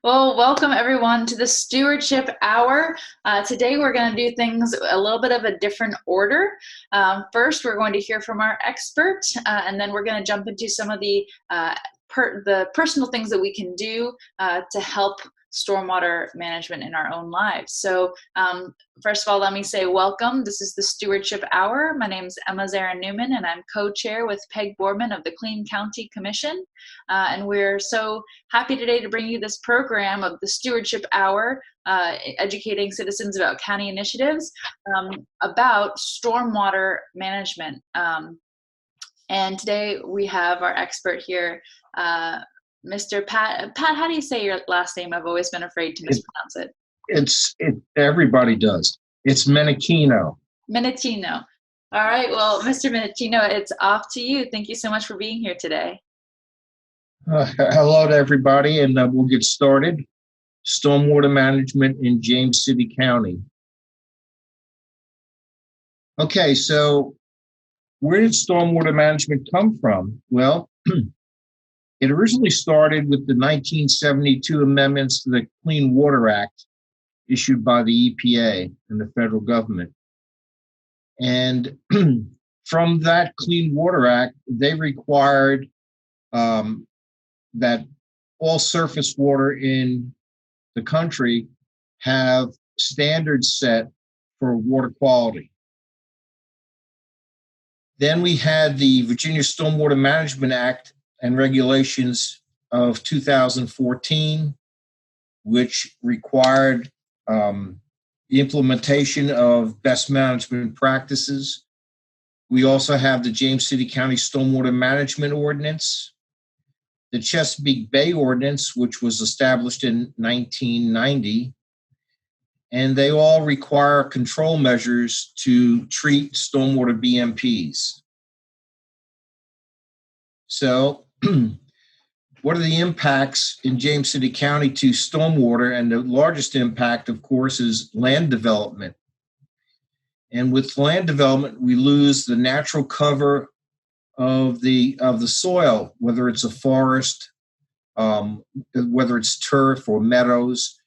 Well, welcome everyone to the Stewardship Hour. Today we're going to do things a little bit of a different order. First, we're going to hear from our expert, and then we're going to jump into some of the personal things that we can do to help stormwater management in our own lives. So first of all, let me say welcome. This is the Stewardship Hour. My name is Emma Zara-Newman, and I'm co-chair with Peg Boardman of the Clean County Commission. And we're so happy today to bring you this program of the Stewardship Hour, educating citizens about county initiatives about stormwater management. And today we have our expert here, Mr. Pat. Pat, how do you say your last name? I've always been afraid to mispronounce it. Everybody does. It's Menichino. Menichino. All right. Well, Mr. Menichino, it's off to you. Thank you so much for being here today. Hello to everybody, and we'll get started. Stormwater management in James City County. Okay, so where did stormwater management come from? Well, it originally started with the 1972 amendments to the Clean Water Act issued by the EPA and the federal government. And from that Clean Water Act, they required that all surface water in the country have standards set for water quality. Then we had the Virginia Stormwater Management Act and Regulations of 2014, which required the implementation of best management practices. We also have the James City County Stormwater Management Ordinance, the Chesapeake Bay Ordinance, which was established in 1990, and they all require control measures to treat stormwater BMPs. So, what are the impacts in James City County to stormwater? And the largest impact, of course, is land development. And with land development, we lose the natural cover of the soil, whether it's a forest, whether it's turf or meadows.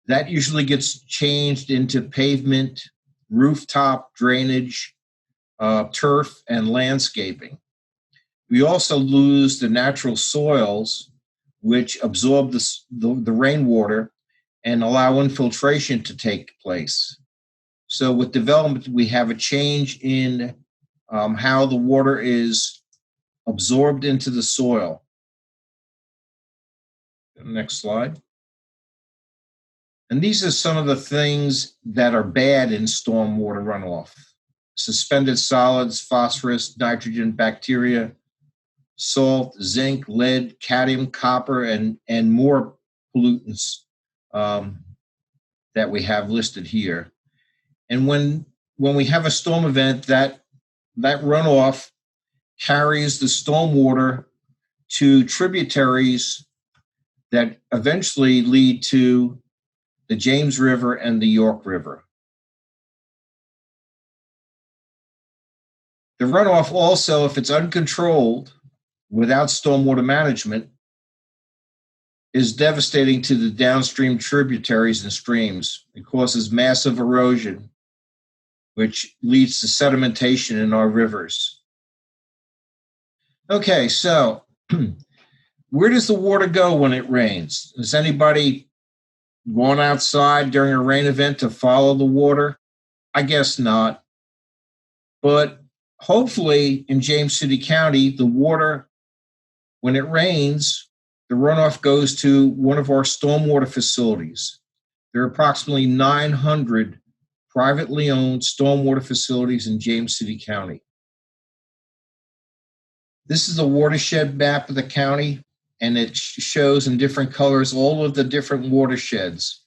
That usually gets changed into pavement, rooftop drainage, turf, and landscaping. We also lose the natural soils, which absorb the rainwater and allow infiltration to take place. So with development, we have a change in how the water is absorbed into the soil. Next slide. And these are some of the things that are bad in stormwater runoff: suspended solids, phosphorus, nitrogen, bacteria, salt, zinc, lead, cadmium, copper, and more pollutants that we have listed here. And when we have a storm event, that runoff carries the stormwater to tributaries that eventually lead to the James River and the York River. The runoff also, if it's uncontrolled without stormwater management, is devastating to the downstream tributaries and streams. It causes massive erosion, which leads to sedimentation in our rivers. Okay, so where does the water go when it rains? Has anybody gone outside during a rain event to follow the water? I guess not. But hopefully in James City County, the water, when it rains, the runoff goes to one of our stormwater facilities. There are approximately 900 privately owned stormwater facilities in James City County. This is a watershed map of the county, and it shows in different colors all of the different watersheds.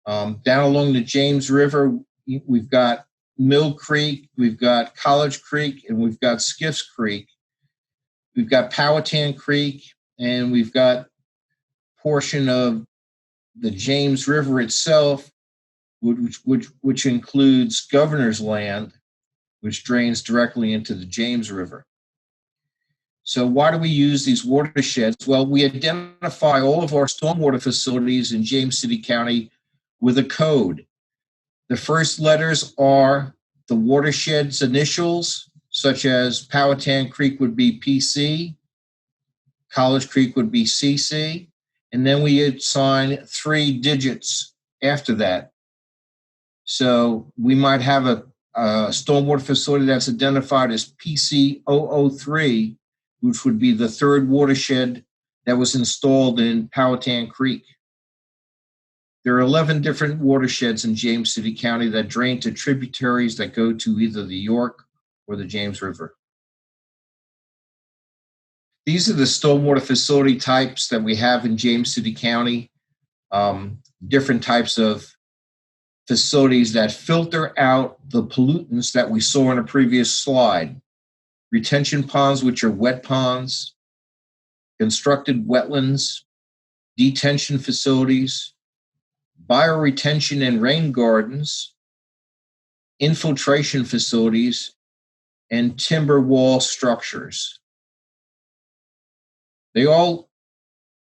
Down along the James River, we've got Mill Creek, we've got College Creek, and we've got Skiffs Creek. We've got Powhatan Creek, and we've got a portion of the James River itself, which includes Governor's Land, which drains directly into the James River. So why do we use these watersheds? Well, we identify all of our stormwater facilities in James City County with a code. The first letters are the watershed's initials, such as Powhatan Creek would be PC, College Creek would be CC, and then we assign 3 digits after that. So we might have a stormwater facility that's identified as PC003, which would be the third watershed that was installed in Powhatan Creek. There are 11 different watersheds in James City County that drain to tributaries that go to either the York or the James River. These are the stormwater facility types that we have in James City County. Different types of facilities that filter out the pollutants that we saw in a previous slide. Retention ponds, which are wet ponds, constructed wetlands, detention facilities, bioretention and rain gardens, infiltration facilities, and timber wall structures. They all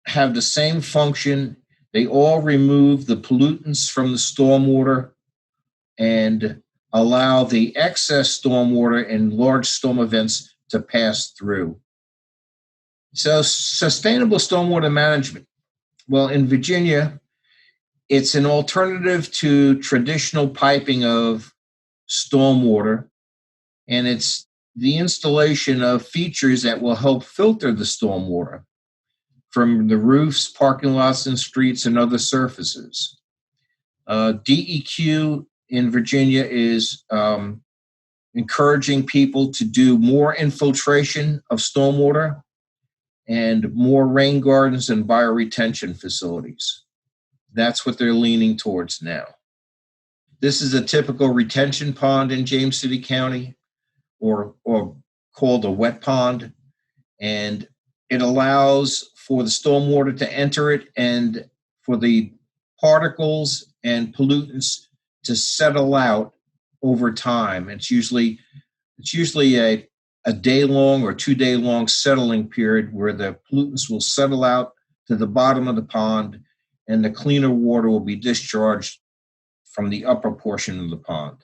have the same function. They all remove the pollutants from the stormwater and allow the excess stormwater in large storm events to pass through. So, sustainable stormwater management. Well, in Virginia, it's an alternative to traditional piping of stormwater, and it's the installation of features that will help filter the stormwater from the roofs, parking lots, and streets and other surfaces. DEQ in Virginia is encouraging people to do more infiltration of stormwater and more rain gardens and bioretention facilities. That's what they're leaning towards now. This is a typical retention pond in James City County, or called a wet pond, and it allows for the stormwater to enter it and for the particles and pollutants to settle out over time. It's usually a day-long or 2-day-long settling period where the pollutants will settle out to the bottom of the pond and the cleaner water will be discharged from the upper portion of the pond.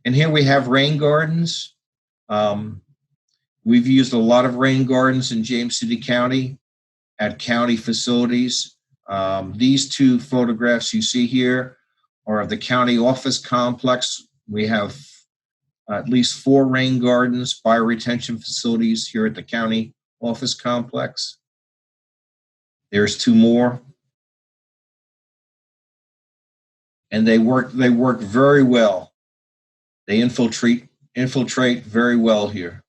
And here we have rain gardens. We've used a lot of rain gardens in James City County at county facilities. These 2 photographs you see here are of the county office complex. We have at least 4 rain gardens, bioretention facilities here at the county office complex. There's 2 more. And they work very well. They infiltrate very well here.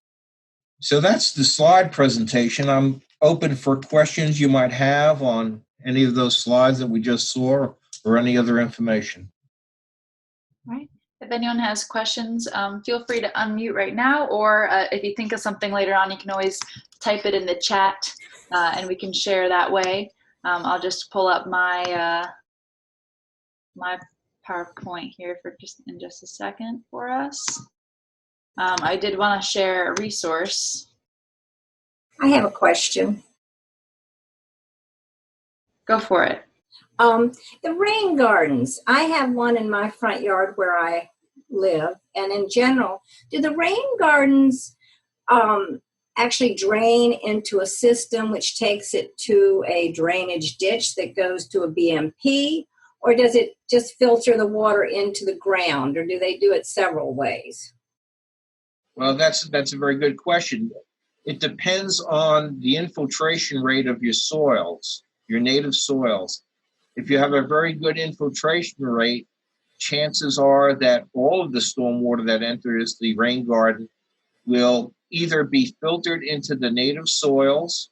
So that's the slide presentation. I'm open for questions you might have on any of those slides that we just saw or any other information. All right. If anyone has questions, feel free to unmute right now, or if you think of something later on, you can always type it in the chat and we can share that way. I'll just pull up my my PowerPoint here for just a second for us. I did want to share a resource. I have a question. Go for it. The rain gardens, I have one in my front yard where I live, and in general, do the rain gardens actually drain into a system which takes it to a drainage ditch that goes to a BMP, or does it just filter the water into the ground, or do they do it several ways? Well, that's a very good question. It depends on the infiltration rate of your soils, your native soils. If you have a very good infiltration rate, chances are that all of the stormwater that enters the rain garden will either be filtered into the native soils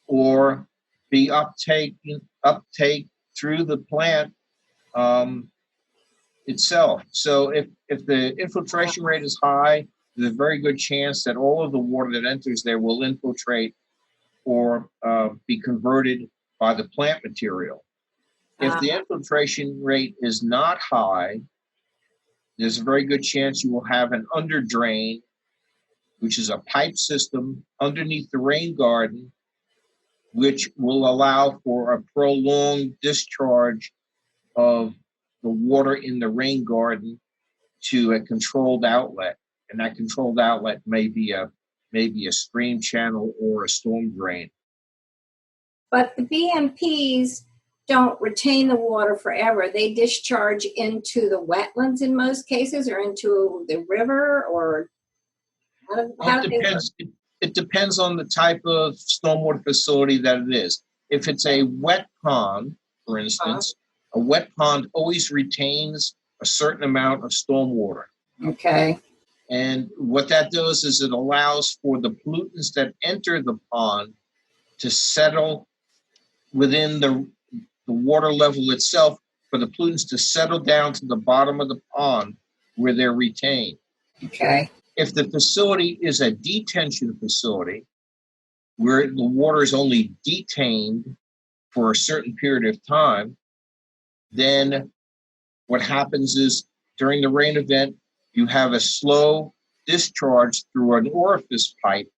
or be uptake through the plant itself. So if the infiltration rate is high, there's a very good chance that all of the water that enters there will infiltrate or be converted by the plant material. If the infiltration rate is not high, there's a very good chance you will have an underdrain which is a pipe system underneath the rain garden, which will allow for a prolonged discharge of the water in the rain garden to a controlled outlet. And that controlled outlet may be a stream channel or a storm drain. But the BMPs don't retain the water forever. They discharge into the wetlands in most cases, or into the river, or how do they work? It depends on the type of stormwater facility that it is. If it's a wet pond, for instance, a wet pond always retains a certain amount of stormwater. Okay. And what that does is it allows for the pollutants that enter the pond to settle within the water level itself, for the pollutants to settle down to the bottom of the pond where they're retained. Okay. If the facility is a detention facility where the water is only detained for a certain period of time, then what happens is during the rain event, you have a slow discharge through an orifice pipe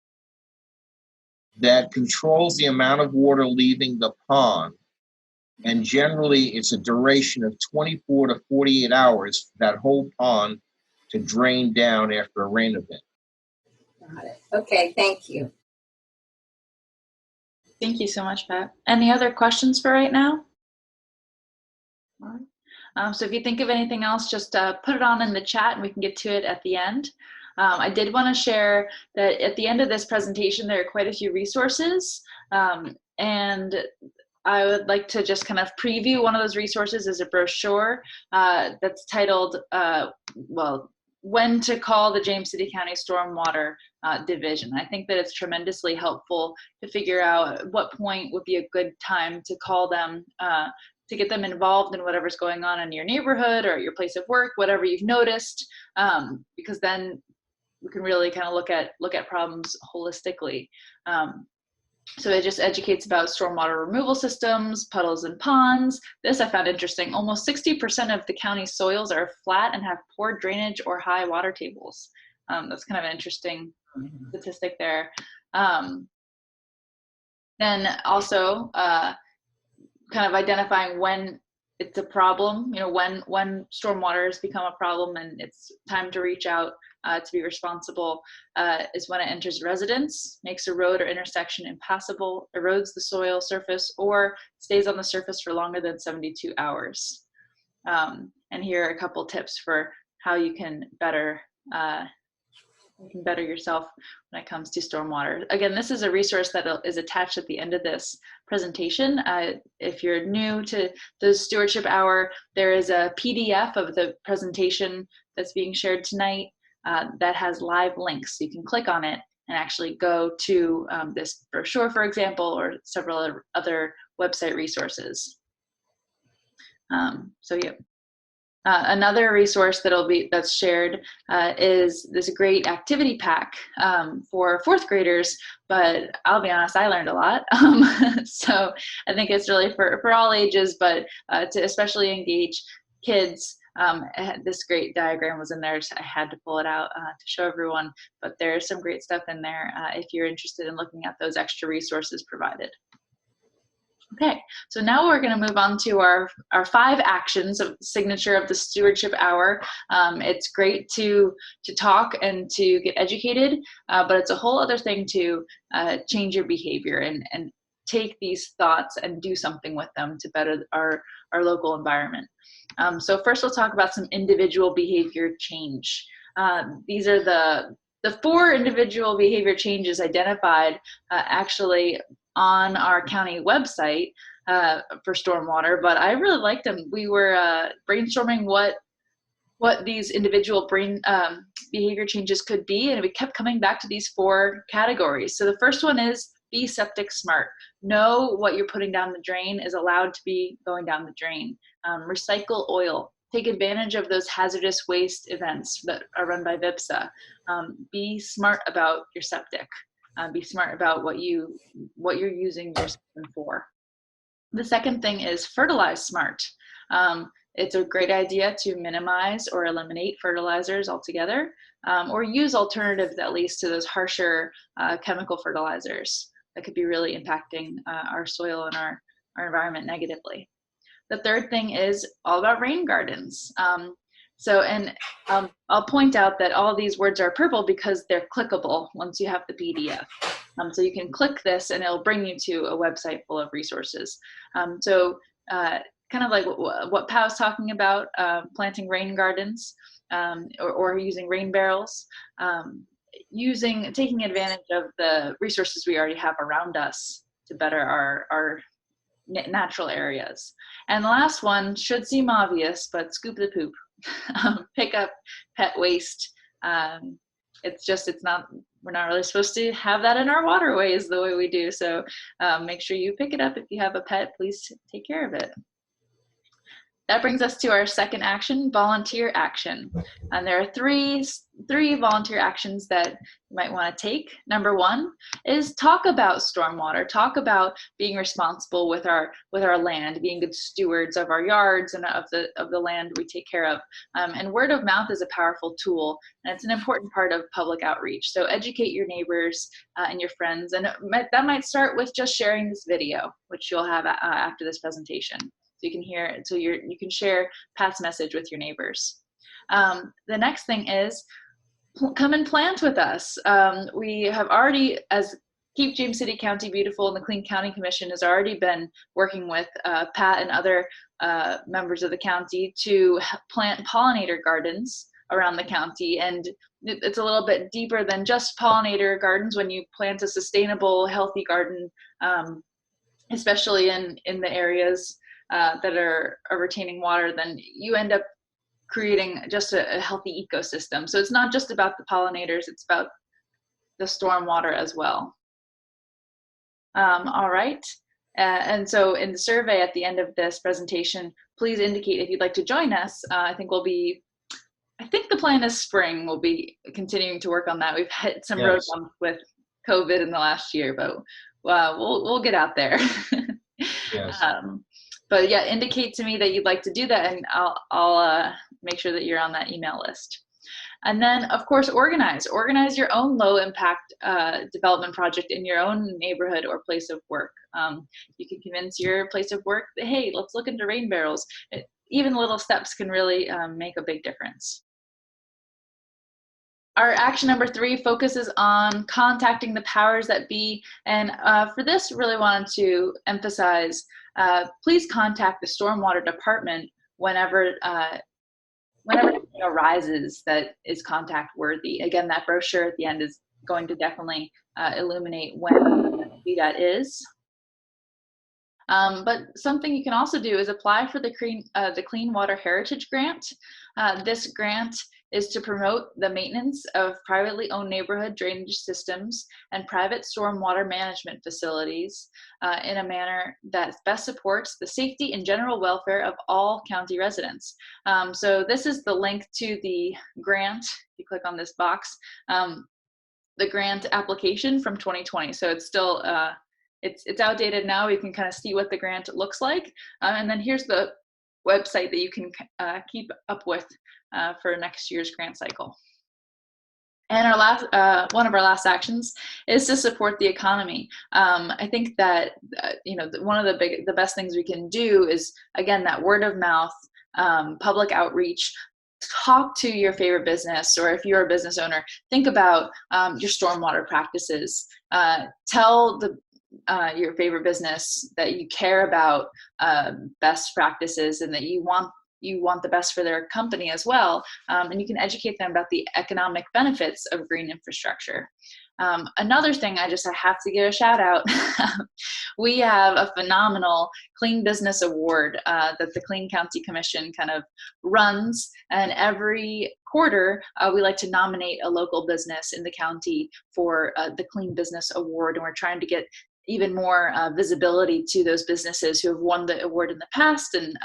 that controls the amount of water leaving the pond. And generally, it's a duration of 24 to 48 hours for that whole pond to drain down after a rain event. Got it. Okay, thank you. Thank you so much, Pat. Any other questions for right now? All right. So if you think of anything else, just put it on in the chat and we can get to it at the end. I did want to share that at the end of this presentation, there are quite a few resources, and I would like to just kind of preview one of those resources as a brochure that's titled, When to Call the James City County Stormwater Division. I think that it's tremendously helpful to figure out at what point would be a good time to call them, to get them involved in whatever's going on in your neighborhood or your place of work, whatever you've noticed, because then we can really kind of look at problems holistically. So it just educates about stormwater removal systems, puddles and ponds. This I found interesting. Almost 60% of the county's soils are flat and have poor drainage or high water tables. That's kind of an interesting statistic there. Then also kind of identifying when it's a problem, when stormwater has become a problem and it's time to reach out to be responsible, is when it enters residence, makes a road or intersection impassable, erodes the soil surface, or stays on the surface for longer than 72 hours. And here are a couple tips for how you can better yourself when it comes to stormwater. Again, this is a resource that is attached at the end of this presentation. If you're new to the Stewardship Hour, there is a PDF of the presentation that's being shared tonight that has live links. So you can click on it and actually go to this brochure, for example, or several other website resources. So yeah. Another resource that's shared is this great activity pack for fourth graders, but I'll be honest, I learned a lot. So I think it's really for all ages, but to especially engage kids. This great diagram was in there, so I had to pull it out to show everyone, but there's some great stuff in there if you're interested in looking at those extra resources provided. Okay, so now we're going to move on to our 5 actions of signature of the Stewardship Hour. It's great to talk and to get educated, but it's a whole other thing to change your behavior and take these thoughts and do something with them to better our local environment. So first we'll talk about some individual behavior change. These are the 4 individual behavior changes identified actually on our county website for stormwater, but I really liked them. We were brainstorming what these individual behavior changes could be, and we kept coming back to these 4 categories. So the first one is be septic smart. Know what you're putting down the drain is allowed to be going down the drain. Recycle oil. Take advantage of those hazardous waste events that are run by VIPSA. Be smart about your septic. Be smart about what you're using your system for. The second thing is fertilize smart. It's a great idea to minimize or eliminate fertilizers altogether, or use alternatives at least to those harsher chemical fertilizers that could be really impacting our soil and our environment negatively. The third thing is all about rain gardens. I'll point out that all these words are purple because they're clickable once you have the PDF. So you can click this and it'll bring you to a website full of resources. Kind of like what Pat was talking about, planting rain gardens or using rain barrels, taking advantage of the resources we already have around us to better our natural areas. And the last one should seem obvious, but scoop the poop. Pick up pet waste. We're not really supposed to have that in our waterways the way we do. So make sure you pick it up. If you have a pet, please take care of it. That brings us to our second action, volunteer action. And there are three volunteer actions that you might want to take. Number one is talk about stormwater, talk about being responsible with our land, being good stewards of our yards and of the land we take care of. And word of mouth is a powerful tool, and it's an important part of public outreach. So educate your neighbors and your friends, and that might start with just sharing this video, which you'll have after this presentation. So you can hear, so you can share Pat's message with your neighbors. The next thing is come and plant with us. We have already, as Keep James City County Beautiful and the Clean County Commission has already been working with Pat and other members of the county to plant pollinator gardens around the county. And it's a little bit deeper than just pollinator gardens. When you plant a sustainable, healthy garden, especially in the areas that are retaining water, then you end up creating just a healthy ecosystem. So it's not just about the pollinators, it's about the stormwater as well. All right. And so in the survey at the end of this presentation, please indicate if you'd like to join us. I think the plan is spring. We'll be continuing to work on that. We've hit some road bumps with COVID in the last year, but we'll get out there. Yes. But yeah, indicate to me that you'd like to do that, and I'll make sure that you're on that email list. And then, of course, organize your own low impact development project in your own neighborhood or place of work. You can convince your place of work that, hey, let's look into rain barrels. Even little steps can really make a big difference. Our action number 3 focuses on contacting the powers that be. And for this, really wanted to emphasize, please contact the Stormwater Department whenever anything arises that is contact worthy. Again, that brochure at the end is going to definitely illuminate when that is. But something you can also do is apply for the Clean Water Heritage Grant. This grant is to promote the maintenance of privately owned neighborhood drainage systems and private stormwater management facilities in a manner that best supports the safety and general welfare of all county residents. So this is the link to the grant. If you click on this box, the grant application from 2020. So it's still, it's outdated now. You can kind of see what the grant looks like. And then here's the website that you can keep up with for next year's grant cycle. And our last, one of our last actions is to support the economy. I think that one of the best things we can do is, again, that word of mouth, public outreach. Talk to your favorite business, or if you're a business owner, think about your stormwater practices. Tell your favorite business that you care about best practices and that you want the best for their company as well. And you can educate them about the economic benefits of green infrastructure. Another thing I have to give a shout out. We have a phenomenal Clean Business Award that the Clean County Commission kind of runs. And every quarter, we like to nominate a local business in the county for the Clean Business Award. And we're trying to get even more visibility to those businesses who have won the award in the past. And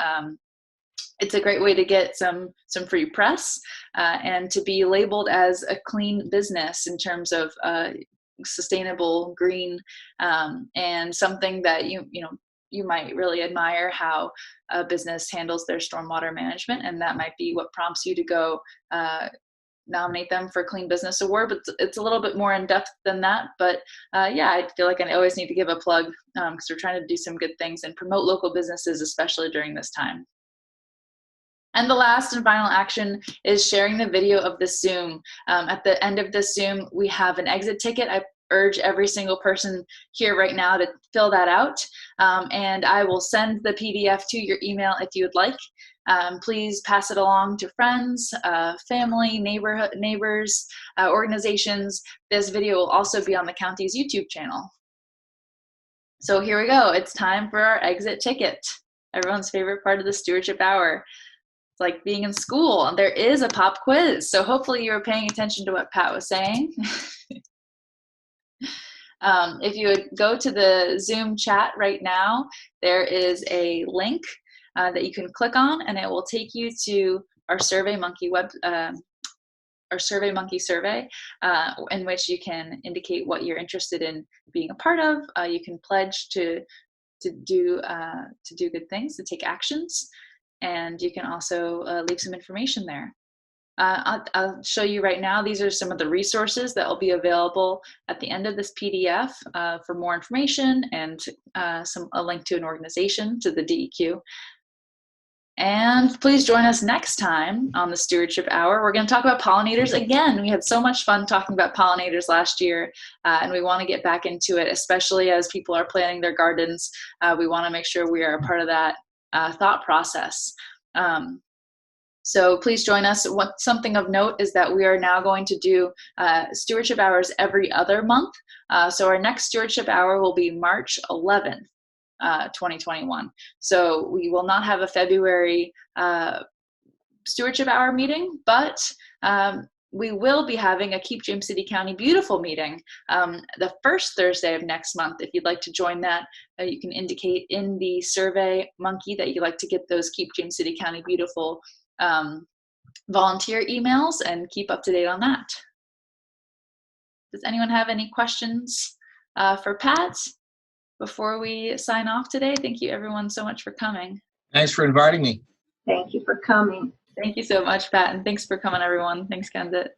it's a great way to get some free press and to be labeled as a clean business in terms of sustainable, green, and something that you might really admire how a business handles their stormwater management, and that might be what prompts you to go nominate them for Clean Business Award. But it's a little bit more in depth than that. But yeah, I feel like I always need to give a plug because we're trying to do some good things and promote local businesses, especially during this time. And the last and final action is sharing the video of the Zoom. At the end of this Zoom, we have an exit ticket. I urge every single person here right now to fill that out. And I will send the PDF to your email if you would like. Please pass it along to friends, family, neighbors, organizations. This video will also be on the county's YouTube channel. So here we go. It's time for our exit ticket. Everyone's favorite part of the Stewardship Hour. It's like being in school, and there is a pop quiz. So hopefully you were paying attention to what Pat was saying. If you would go to the Zoom chat right now, there is a link that you can click on, and it will take you to our SurveyMonkey our SurveyMonkey survey, in which you can indicate what you're interested in being a part of. You can pledge to do good things, to take actions, and you can also leave some information there. I'll show you right now. These are some of the resources that will be available at the end of this PDF for more information, and a link to an organization, to the DEQ. And please join us next time on the Stewardship Hour. We're going to talk about pollinators again. We had so much fun talking about pollinators last year, and we want to get back into it, especially as people are planting their gardens. We want to make sure we are a part of that thought process. So please join us. Something of note is that we are now going to do Stewardship Hours every other month. So our next Stewardship Hour will be March 11th. 2021. So we will not have a February Stewardship Hour meeting, but we will be having a Keep James City County Beautiful meeting the first Thursday of next month. If you'd like to join that, you can indicate in the SurveyMonkey that you'd like to get those Keep James City County Beautiful volunteer emails and keep up to date on that. Does anyone have any questions for Pat before we sign off today? Thank you everyone so much for coming. Thanks for inviting me. Thank you for coming. Thank you so much, Pat, and thanks for coming, everyone. Thanks, Kendit.